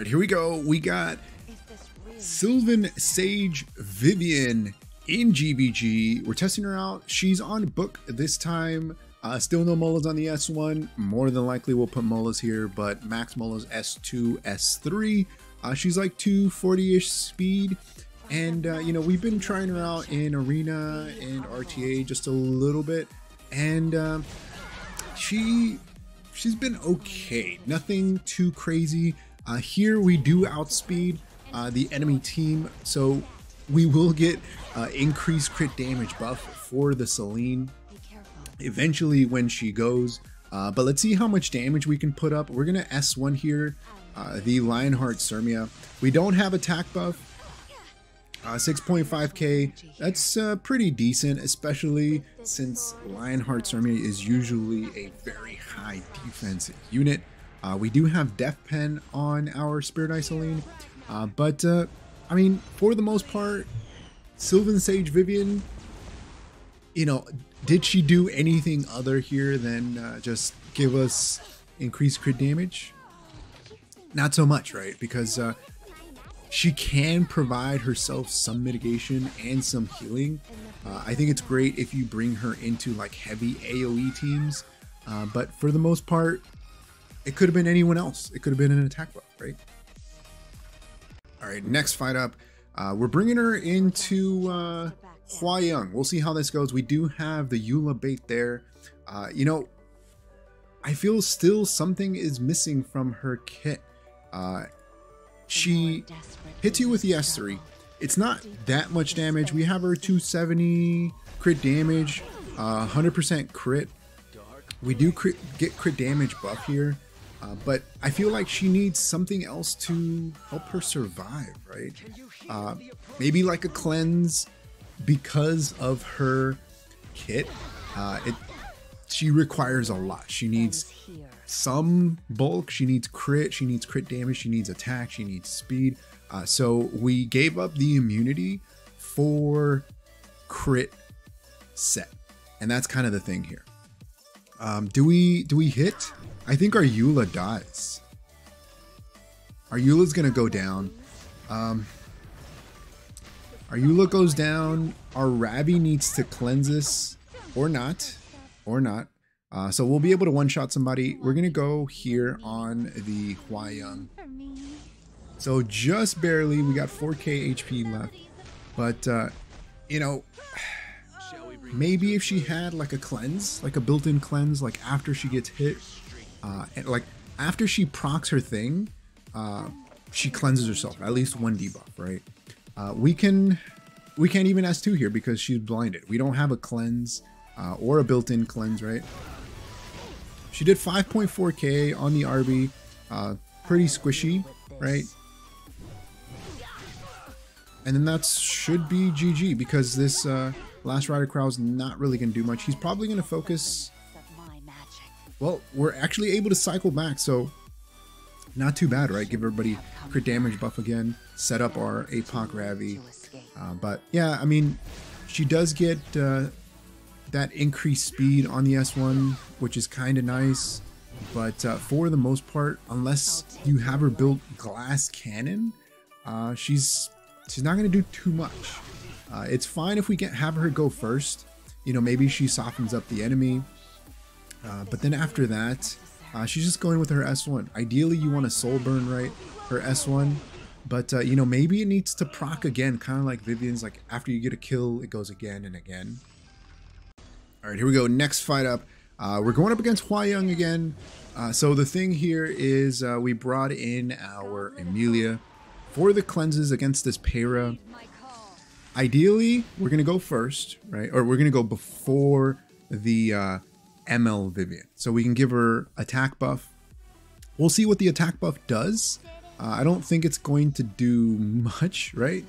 right, here we go. We got Sylvan Sage Vivian in GBG. We're testing her out. She's on book this time. Still no molas on the S1. More than likely we'll put molas here, but max molas S2, S3. She's like 240-ish speed. And, you know, we've been trying her out in Arena and RTA just a little bit. And she's been okay. Nothing too crazy. Here we do outspeed the enemy team, so we will get increased crit damage buff for the Celine eventually when she goes. But let's see how much damage we can put up. We're gonna S1 here, the Lionheart Sirmia. We don't have attack buff. 6.5k, that's pretty decent, especially since Lionheart Sirmia is usually a very high defense unit. We do have Death Pen on our Spirit Isoline, but I mean, for the most part, Sylvan Sage Vivian, you know, did she do anything other here than just give us increased crit damage? Not so much, right? Because she can provide herself some mitigation and some healing. I think it's great if you bring her into like heavy AoE teams, but for the most part, it could have been anyone else. It could have been an attack buff, right? All right, next fight up, we're bringing her into Huayang. We'll see how this goes. We do have the Eula bait there. You know, I feel still something is missing from her kit. She hits you with the S3. It's not that much damage. We have her 270 crit damage, 100% crit. We do get crit damage buff here, but I feel like she needs something else to help her survive, right? Maybe like a cleanse because of her kit. She requires a lot. She needs some bulk, she needs crit damage, she needs attack, she needs speed. So we gave up the immunity for crit set, and that's kind of the thing here. Do we hit? I think our Eula dies. Our Eula's gonna go down. Our Eula goes down. Our Ravi needs to cleanse this, or not. So we'll be able to one-shot somebody. We're gonna go here on the Huayang. So just barely, we got 4k HP left. But, you know, maybe if she had like a cleanse, like a built-in cleanse, like after she gets hit, and like after she procs her thing, she cleanses herself, at least one debuff, right? We can't even S2 here because she's blinded. We don't have a cleanse or a built-in cleanse, right? She did 5.4k on the Arby, pretty squishy, right? And then that should be GG because this Last Rider Krau is not really going to do much. He's probably going to focus. Well, we're actually able to cycle back, so not too bad, right? Give everybody crit damage buff again, set up our APOC Ravi. But yeah, I mean, she does get that increased speed on the S1, which is kind of nice. But for the most part, unless you have her built glass cannon, she's not going to do too much. It's fine if we can have her go first. You know, maybe she softens up the enemy. But then after that, she's just going with her S1. Ideally, you want to soul burn, right? Her S1. But, you know, maybe it needs to proc again, kind of like Vivian's. Like, after you get a kill, it goes again and again. All right, here we go. Next fight up. We're going up against Huayang again. So the thing here is we brought in our Emilia for the cleanses against this Peira. Ideally, we're going to go first, right? Or we're going to go before the ML Vivian. So we can give her attack buff. We'll see what the attack buff does. I don't think it's going to do much, right?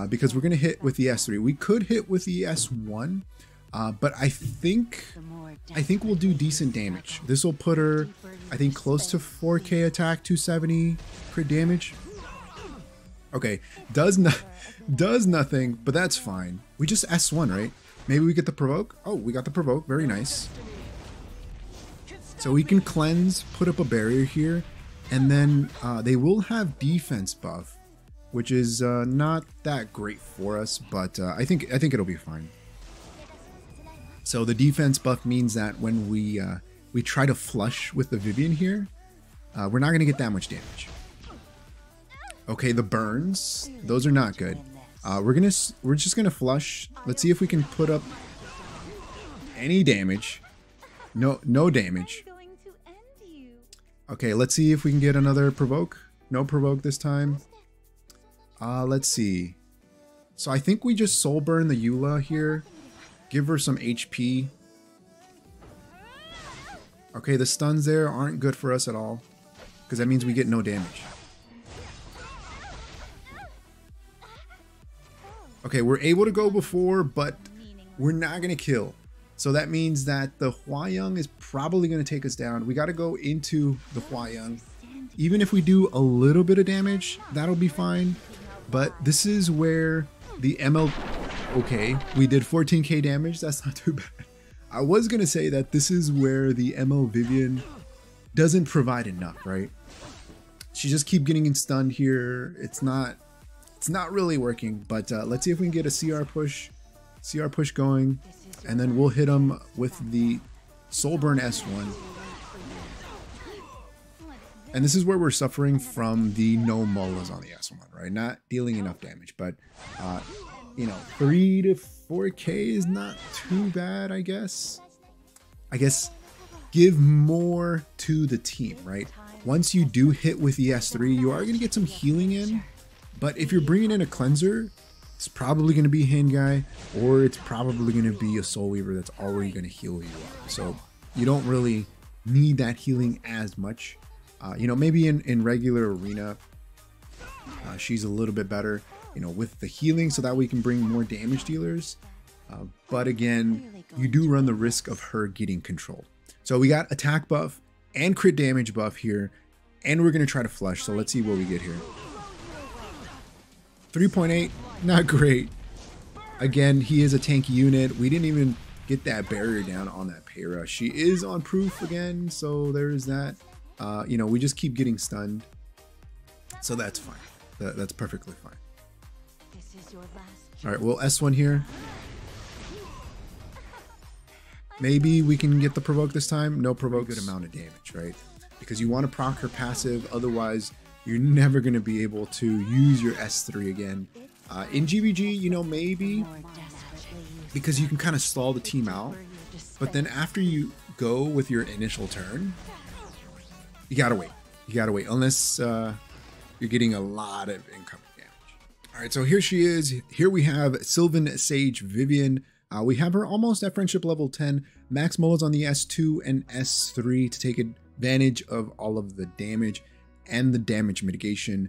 Because we're going to hit with the S3. We could hit with the S1. But I think we'll do decent damage. This will put her, I think, close to 4k attack, 270 crit damage. Okay, does nothing, but that's fine. We just S1, right? Maybe we get the provoke. Oh, we got the provoke. Very nice. So we can cleanse, put up a barrier here, And then they will have defense buff, which is not that great for us, but I think it'll be fine. So the defense buff means that when we try to flush with the Vivian here, we're not going to get that much damage. Okay, the burns, those are not good. We're just gonna flush. Let's see if we can put up any damage. No damage. Okay, let's see if we can get another provoke. No provoke this time. Let's see. So I think we just soul burn the Eula here. Give her some HP. Okay, the stuns there aren't good for us at all, because that means we get no damage. Okay, we're able to go before, but we're not going to kill. So that means that the Hua-Young is probably going to take us down. We got to go into the Hua-Young. Even if we do a little bit of damage, that'll be fine. But this is where the ML... Okay, we did 14k damage. That's not too bad. I was going to say that this is where the ML Vivian doesn't provide enough, right? She just keep getting stunned here. It's not really working, but let's see if we can get a CR push going, and then we'll hit him with the Soul Burn S1. And this is where we're suffering from the no molas on the S1, right? Not dealing enough damage, but you know, 3 to 4k is not too bad, I guess. Give more to the team, right? Once you do hit with the S3, you are going to get some healing in. But if you're bringing in a cleanser, it's probably going to be Hand Guy, or it's probably going to be a Soul Weaver that's already going to heal you up. So you don't really need that healing as much. You know, maybe in regular arena, she's a little bit better, you know, with the healing, so that we can bring more damage dealers. But again, you do run the risk of her getting controlled. So we got attack buff and crit damage buff here, and we're going to try to flush. So let's see what we get here. 3.8, not great. Again, he is a tanky unit. We didn't even get that barrier down on that Peira. She is on proof again, so there is that. You know, we just keep getting stunned, so that's fine. That's perfectly fine. All right, well, S1 here. Maybe we can get the provoke this time. No provoke, good amount of damage, right? Because you want to proc her passive, otherwise you're never going to be able to use your S3 again. In GVG, you know, maybe because you can kind of stall the team out, but then after you go with your initial turn, you gotta wait. You gotta wait, unless you're getting a lot of incoming damage. All right, so here she is. Here we have Sylvan, Sage, Vivian. We have her almost at friendship level 10. Max molas on the S2 and S3 to take advantage of all of the damage and the damage mitigation,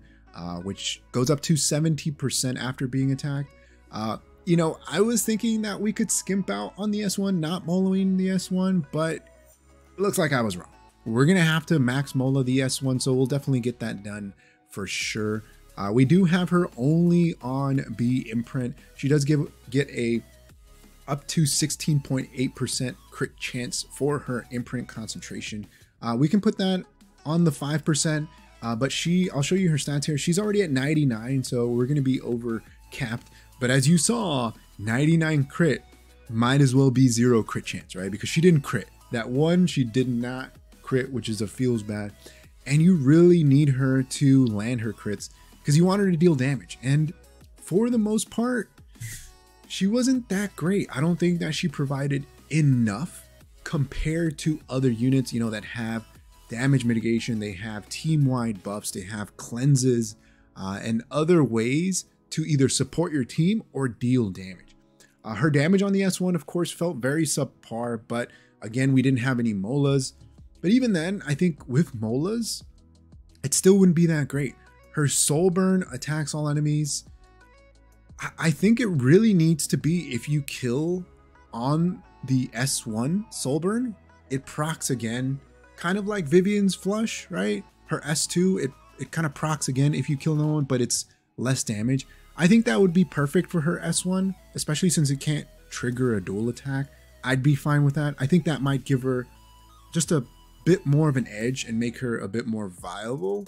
which goes up to 70% after being attacked. You know, I was thinking that we could skimp out on the S1, not moloing the S1, but it looks like I was wrong. We're going to have to max mola the S1, so we'll definitely get that done for sure. We do have her only on B imprint. She does get a up to 16.8% crit chance for her imprint concentration. We can put that on the 5%, but I'll show you her stats here. She's already at 99, so we're going to be over capped. But as you saw, 99 crit might as well be 0 crit chance, right? Because she didn't crit. That one, she did not crit, which is feels bad. And you really need her to land her crits because you want her to deal damage. And for the most part, she wasn't that great. I don't think that she provided enough compared to other units, you know, that have damage mitigation, they have team-wide buffs, they have cleanses, and other ways to either support your team or deal damage. Her damage on the S1, of course, felt very subpar, but again, we didn't have any molas. But even then, I think with molas, it still wouldn't be that great. Her soul burn attacks all enemies. I think it really needs to be if you kill on the S1 soul burn, it procs again, kind of like Vivian's flush, right? Her S2, it kind of procs again if you kill no one, but it's less damage. I think that would be perfect for her S1, especially since it can't trigger a dual attack. I'd be fine with that. I think that might give her just a bit more of an edge and make her a bit more viable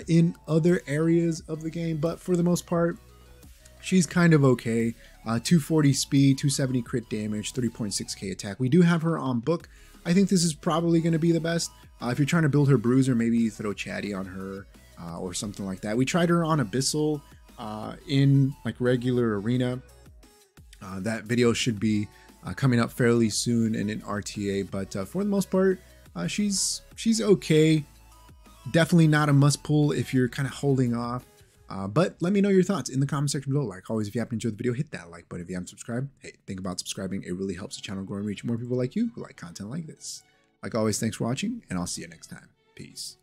in other areas of the game. But for the most part, she's kind of okay. 240 speed, 270 crit damage, 3.6k attack. We do have her on book. I think this is probably going to be the best. If you're trying to build her bruiser, maybe throw Chatty on her or something like that. We tried her on Abyssal in like regular arena. That video should be coming up fairly soon and in RTA, but for the most part, she's okay. Definitely not a must pull if you're kind of holding off. But let me know your thoughts in the comment section below. Like always, if you happen to enjoy the video, hit that like button. If you haven't subscribed, hey, think about subscribing. It really helps the channel grow and reach more people like you who like content like this. Like always, thanks for watching, and I'll see you next time. Peace.